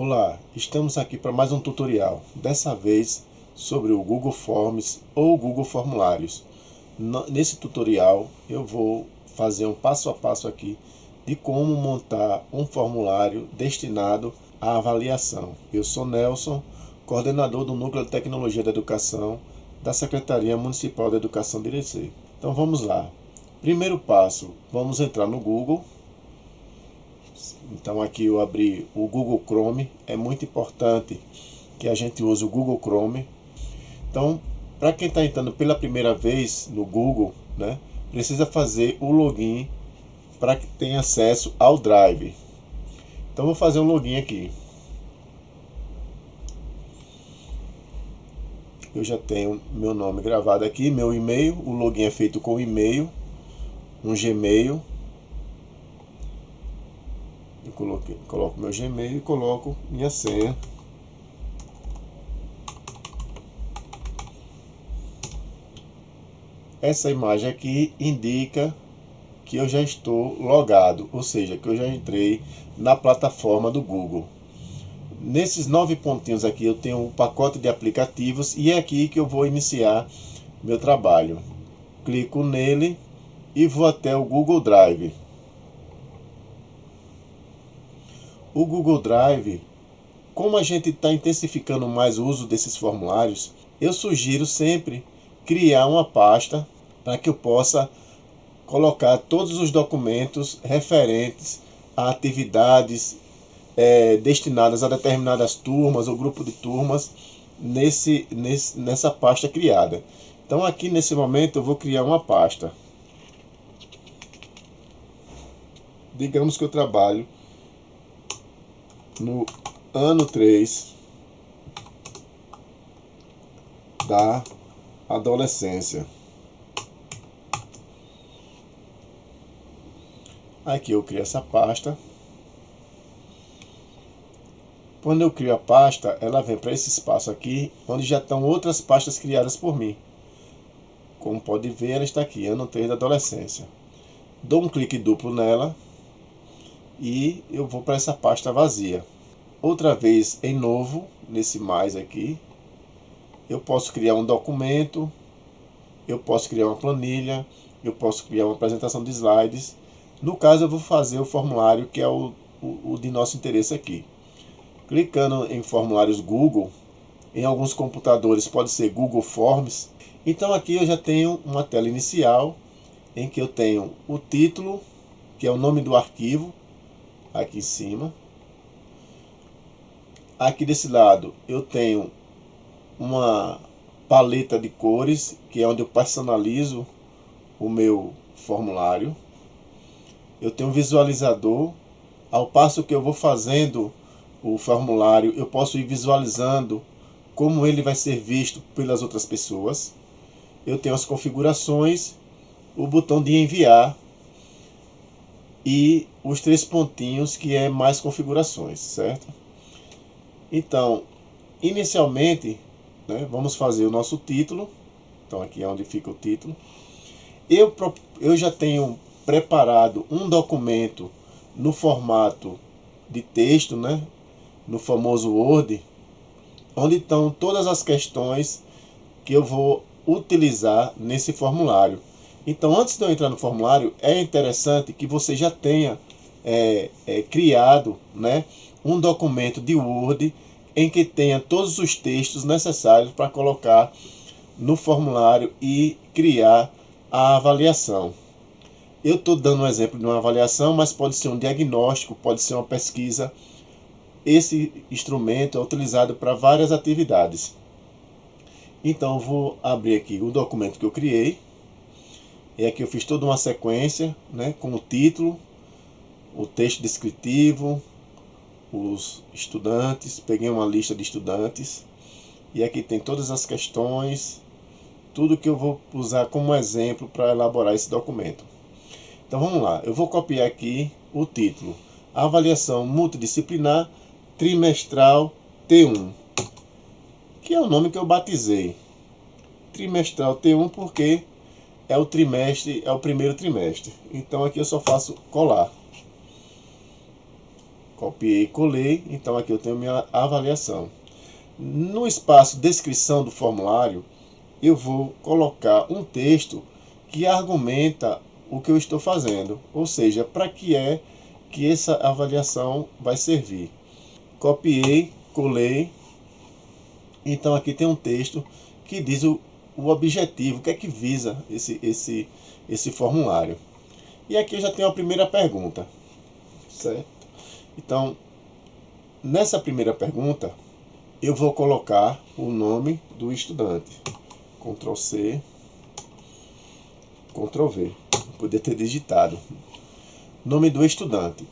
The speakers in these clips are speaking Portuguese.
Olá, estamos aqui para mais um tutorial, dessa vez sobre o Google Forms ou Google Formulários. Nesse tutorial eu vou fazer um passo a passo aqui de como montar um formulário destinado à avaliação. Eu sou Nelson, coordenador do Núcleo de Tecnologia da Educação da Secretaria Municipal de Educação de Irecê. Então vamos lá. Primeiro passo, vamos entrar no Google. Então aqui eu abri o Google Chrome, é muito importante que a gente use o Google Chrome. Então, para quem está entrando pela primeira vez no Google, né, precisa fazer o login para que tenha acesso ao Drive. Então vou fazer um login aqui. Eu já tenho meu nome gravado aqui, meu e-mail, o login é feito com e-mail, um Gmail. Eu coloco meu Gmail e coloco minha senha. Essa imagem aqui indica que eu já estou logado, ou seja, que eu já entrei na plataforma do Google. Nesses 9 pontinhos aqui eu tenho um pacote de aplicativos e é aqui que eu vou iniciar meu trabalho. Clico nele e vou até o Google Drive. O Google Drive, como a gente está intensificando mais o uso desses formulários, eu sugiro sempre criar uma pasta para que eu possa colocar todos os documentos referentes a atividades destinadas a determinadas turmas ou grupo de turmas nessa pasta criada. Então aqui nesse momento eu vou criar uma pasta. Digamos que eu trabalho no ano 3 da adolescência. Aqui eu crio essa pasta. Quando eu crio a pasta, ela vem para esse espaço aqui, onde já estão outras pastas criadas por mim. Como pode ver, ela está aqui, ano 3 da adolescência. Dou um clique duplo nela e eu vou para essa pasta vazia. Outra vez em novo, nesse mais aqui, eu posso criar um documento, eu posso criar uma planilha, eu posso criar uma apresentação de slides. No caso eu vou fazer o formulário que é o de nosso interesse aqui. Clicando em formulários Google, em alguns computadores pode ser Google Forms. Então aqui eu já tenho uma tela inicial em que eu tenho o título, que é o nome do arquivo, aqui em cima. Aqui desse lado eu tenho uma paleta de cores, que é onde eu personalizo o meu formulário. Eu tenho um visualizador, ao passo que eu vou fazendo o formulário, eu posso ir visualizando como ele vai ser visto pelas outras pessoas. Eu tenho as configurações, o botão de enviar e os 3 pontinhos que é mais configurações, certo? Então, inicialmente, né, vamos fazer o nosso título. Então aqui é onde fica o título. Eu já tenho preparado um documento no formato de texto, né, no famoso Word, onde estão todas as questões que eu vou utilizar nesse formulário. Então, antes de eu entrar no formulário, é interessante que você já tenha criado, né, um documento de Word em que tenha todos os textos necessários para colocar no formulário e criar a avaliação. Eu estou dando um exemplo de uma avaliação, mas pode ser um diagnóstico, pode ser uma pesquisa. Esse instrumento é utilizado para várias atividades. Então eu vou abrir aqui o documento que eu criei. E aqui eu fiz toda uma sequência, né, com o título, o texto descritivo, os estudantes. Peguei uma lista de estudantes. E aqui tem todas as questões, tudo que eu vou usar como exemplo para elaborar esse documento. Então vamos lá, eu vou copiar aqui o título: Avaliação Multidisciplinar Trimestral T1, que é o nome que eu batizei. Trimestral T1 porque é o trimestre, é o primeiro trimestre. Então aqui eu só faço colar. Copiei, colei, então aqui eu tenho minha avaliação. No espaço descrição do formulário, eu vou colocar um texto que argumenta o que eu estou fazendo, ou seja, para que é que essa avaliação vai servir. Copiei, colei, então aqui tem um texto que diz o objetivo, o que é que visa esse formulário. E aqui eu já tenho a primeira pergunta, certo? Então, nessa primeira pergunta, eu vou colocar o nome do estudante. Ctrl C, Ctrl V. Podia ter digitado. Nome do estudante.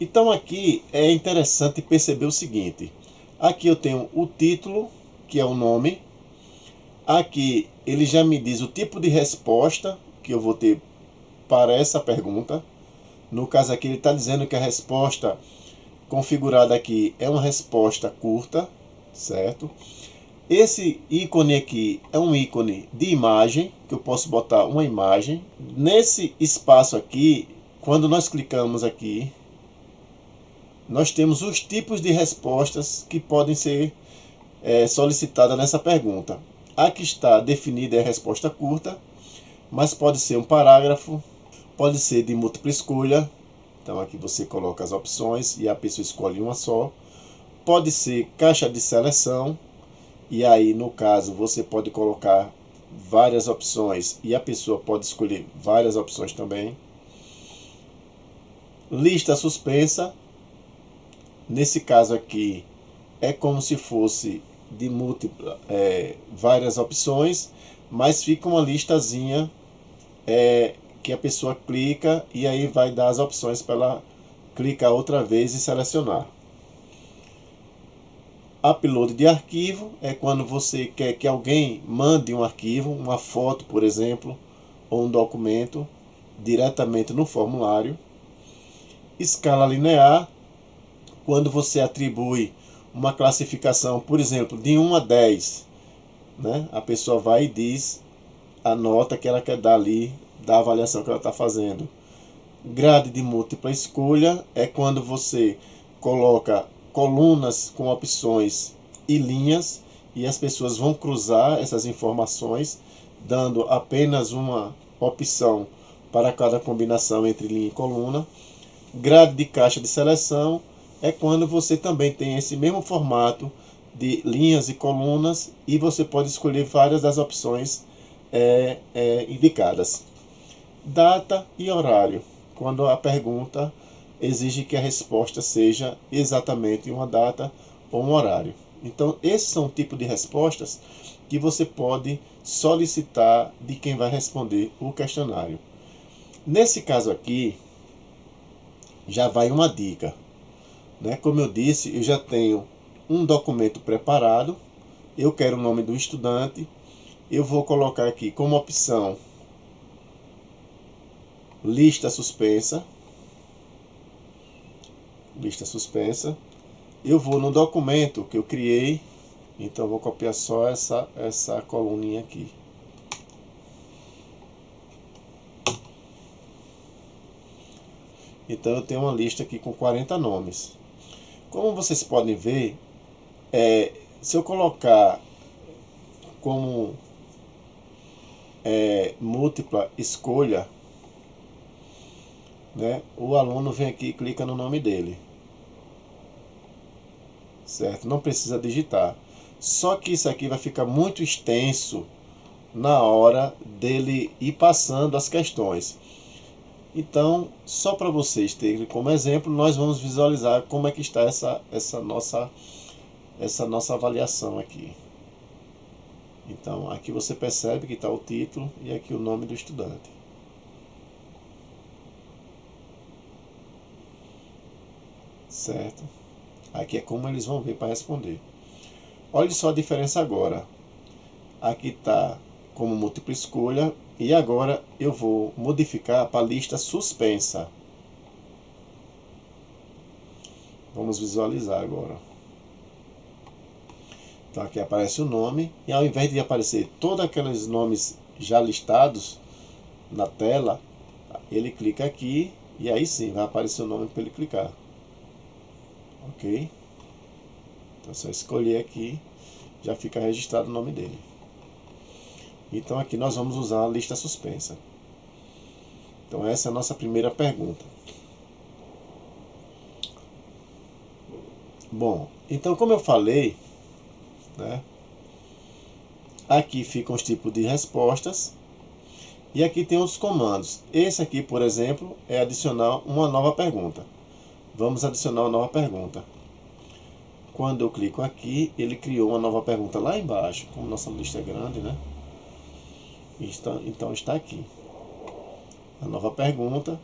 Então aqui é interessante perceber o seguinte. Aqui eu tenho o título, que é o nome. Aqui ele já me diz o tipo de resposta que eu vou ter para essa pergunta. No caso aqui ele está dizendo que a resposta configurada aqui é uma resposta curta, certo? Esse ícone aqui é um ícone de imagem, que eu posso botar uma imagem. Nesse espaço aqui, quando nós clicamos aqui, nós temos os tipos de respostas que podem ser solicitadas nessa pergunta. Aqui está definida a resposta curta, mas pode ser um parágrafo, pode ser de múltipla escolha. Então aqui você coloca as opções e a pessoa escolhe uma só. Pode ser caixa de seleção, e aí no caso você pode colocar várias opções e a pessoa pode escolher várias opções também. Lista suspensa, nesse caso aqui é como se fosse de múltipla, várias opções, mas fica uma listazinha que a pessoa clica e aí vai dar as opções para ela clicar outra vez e selecionar. Upload de arquivo é quando você quer que alguém mande um arquivo, uma foto, por exemplo, ou um documento diretamente no formulário. Escala linear, quando você atribui uma classificação, por exemplo, de 1 a 10, né? A pessoa vai e diz a nota que ela quer dar ali, da avaliação que ela está fazendo. Grade de múltipla escolha é quando você coloca colunas com opções e linhas e as pessoas vão cruzar essas informações, dando apenas uma opção para cada combinação entre linha e coluna. Grade de caixa de seleção é quando você também tem esse mesmo formato de linhas e colunas e você pode escolher várias das opções indicadas. Data e horário, quando a pergunta exige que a resposta seja exatamente uma data ou um horário. Então, esses são o tipo de respostas que você pode solicitar de quem vai responder o questionário. Nesse caso aqui, já vai uma dica, né? Como eu disse, eu já tenho um documento preparado, eu quero o nome do estudante, eu vou colocar aqui como opção lista suspensa. Lista suspensa. Eu vou no documento que eu criei, então eu vou copiar só essa coluninha aqui. Então eu tenho uma lista aqui com 40 nomes. Como vocês podem ver, se eu colocar como múltipla escolha, né, o aluno vem aqui e clica no nome dele. Certo? Não precisa digitar. Só que isso aqui vai ficar muito extenso na hora dele ir passando as questões. Então, só para vocês terem como exemplo, nós vamos visualizar como é que está essa nossa avaliação aqui. Então, aqui você percebe que está o título e aqui o nome do estudante. Certo? Aqui é como eles vão ver para responder. Olha só a diferença agora. Aqui está como múltipla escolha e agora eu vou modificar para lista suspensa. Vamos visualizar agora. Então aqui aparece o nome e ao invés de aparecer todos aqueles nomes já listados na tela, ele clica aqui e aí sim vai aparecer o nome para ele clicar. ok? Então é só escolher aqui, já fica registrado o nome dele. Então aqui nós vamos usar a lista suspensa. Então essa é a nossa primeira pergunta. Bom, então como eu falei, né, aqui ficam os tipos de respostas e aqui tem os comandos. Esse aqui, por exemplo, é adicionar uma nova pergunta. Vamos adicionar uma nova pergunta. Quando eu clico aqui, ele criou uma nova pergunta lá embaixo, como nossa lista é grande, né? Então está aqui a nova pergunta.